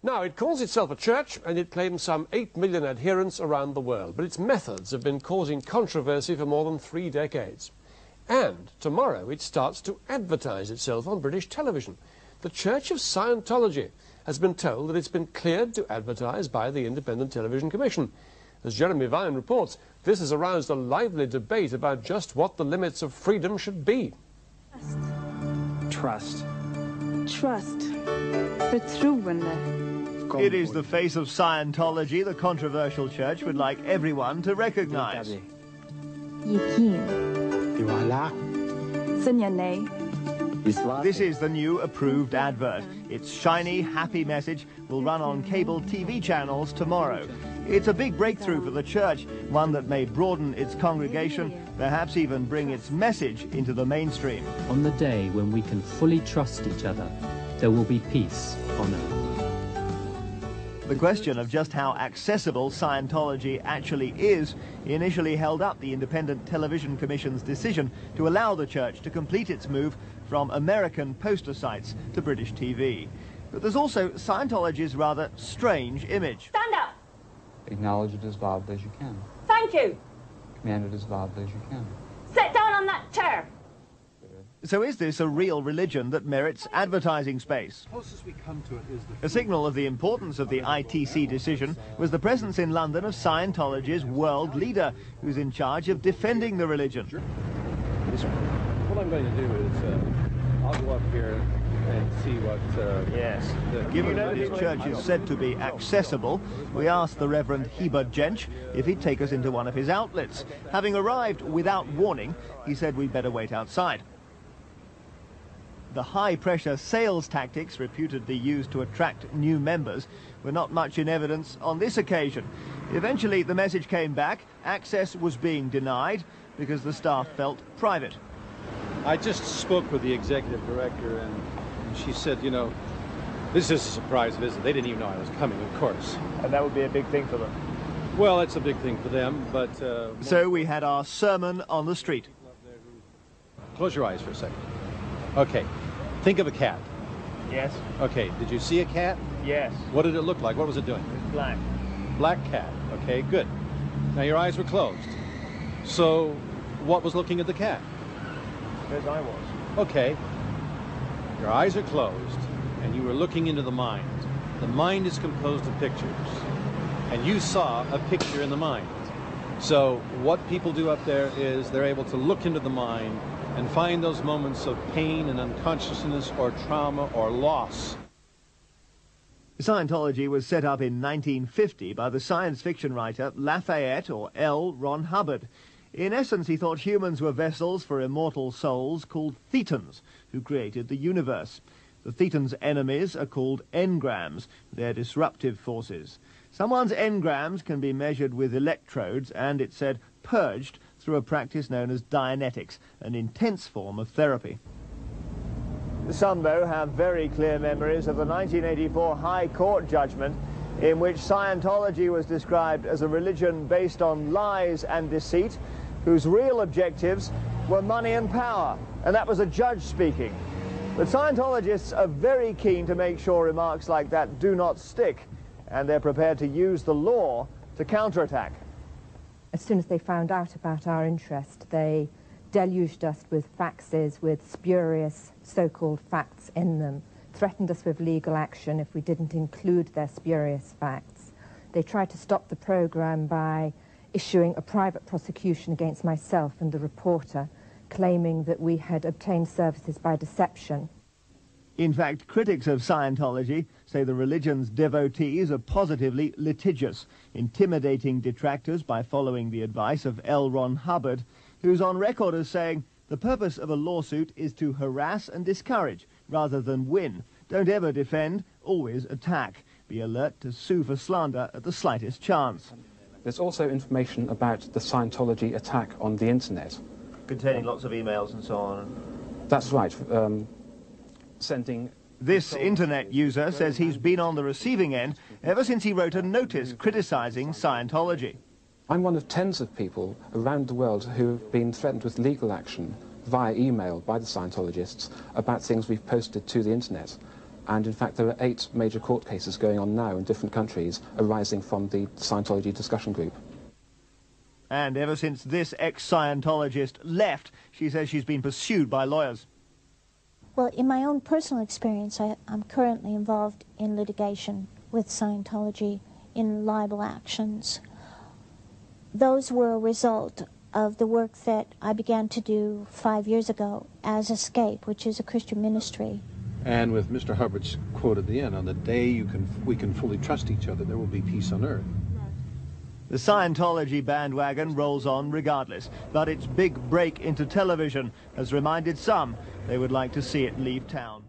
Now, it calls itself a church, and it claims some 8 million adherents around the world, but its methods have been causing controversy for more than 3 decades. And tomorrow it starts to advertise itself on British television. The Church of Scientology has been told that it's been cleared to advertise by the Independent Television Commission. As Jeremy Vine reports, this has aroused a lively debate about just what the limits of freedom should be. Trust. Trust. Förtroende. It is the face of Scientology the controversial church would like everyone to recognize. This is the new approved advert. Its shiny, happy message will run on cable TV channels tomorrow. It's a big breakthrough for the church, one that may broaden its congregation, perhaps even bring its message into the mainstream. On the day when we can fully trust each other, there will be peace on earth. The question of just how accessible Scientology actually is initially held up the Independent Television Commission's decision to allow the church to complete its move from American poster sites to British TV. But there's also Scientology's rather strange image. Stand up! Acknowledge it as loudly as you can. Thank you! Command it as loudly as you can. Sit down on that chair! So is this a real religion that merits advertising space? A signal of the importance of the ITC decision was the presence in London of Scientology's world leader, who's in charge of defending the religion. What I'm going to do is I'll go up here and see what... Yes. Given that his church is said to be accessible, we asked the Reverend Heber Jentzsch if he'd take us into one of his outlets. Having arrived without warning, he said we'd better wait outside. The high-pressure sales tactics reputedly used to attract new members were not much in evidence on this occasion. Eventually, the message came back. Access was being denied because the staff felt private. I just spoke with the executive director, and she said, you know, this is a surprise visit. They didn't even know I was coming, of course. And that would be a big thing for them. Well, it's a big thing for them, but... So we had our sermon on the street. Close your eyes for a second. Okay, think of a cat. Yes. Okay, did you see a cat? Yes. What did it look like? What was it doing? It was black. Black cat. Okay, good. Now your eyes were closed. So, what was looking at the cat? As I was. Okay. Your eyes are closed, and you were looking into the mind. The mind is composed of pictures, and you saw a picture in the mind. So, what people do up there is they're able to look into the mind and find those moments of pain and unconsciousness or trauma or loss. Scientology was set up in 1950 by the science fiction writer Lafayette, or L. Ron Hubbard. In essence, he thought humans were vessels for immortal souls called Thetans, who created the universe. The Thetans' enemies are called engrams. They're disruptive forces. Someone's engrams can be measured with electrodes and, it said, purged through a practice known as Dianetics, an intense form of therapy. Some, though, have very clear memories of the 1984 High Court judgment in which Scientology was described as a religion based on lies and deceit, whose real objectives were money and power. And that was a judge speaking. But Scientologists are very keen to make sure remarks like that do not stick, and they're prepared to use the law to counterattack. As soon as they found out about our interest, they deluged us with faxes with spurious so-called facts in them, threatened us with legal action if we didn't include their spurious facts. They tried to stop the programme by issuing a private prosecution against myself and the reporter, claiming that we had obtained services by deception. In fact, critics of Scientology say the religion's devotees are positively litigious, intimidating detractors by following the advice of L. Ron Hubbard, who's on record as saying the purpose of a lawsuit is to harass and discourage rather than win. Don't ever defend, always attack. Be alert to sue for slander at the slightest chance. There's also information about the Scientology attack on the internet. Containing lots of emails and so on. That's right. This internet user says he's been on the receiving end ever since he wrote a notice criticising Scientology. I'm one of tens of people around the world who have been threatened with legal action via email by the Scientologists about things we've posted to the internet. And in fact, there are 8 major court cases going on now in different countries arising from the Scientology discussion group. And ever since this ex-Scientologist left, she says she's been pursued by lawyers. Well, in my own personal experience, I'm currently involved in litigation with Scientology in libel actions. Those were a result of the work that I began to do 5 years ago as Escape, which is a Christian ministry. And with Mr. Hubbard's quote at the end, on the day we can fully trust each other, there will be peace on earth. The Scientology bandwagon rolls on regardless, but its big break into television has reminded some they would like to see it leave town.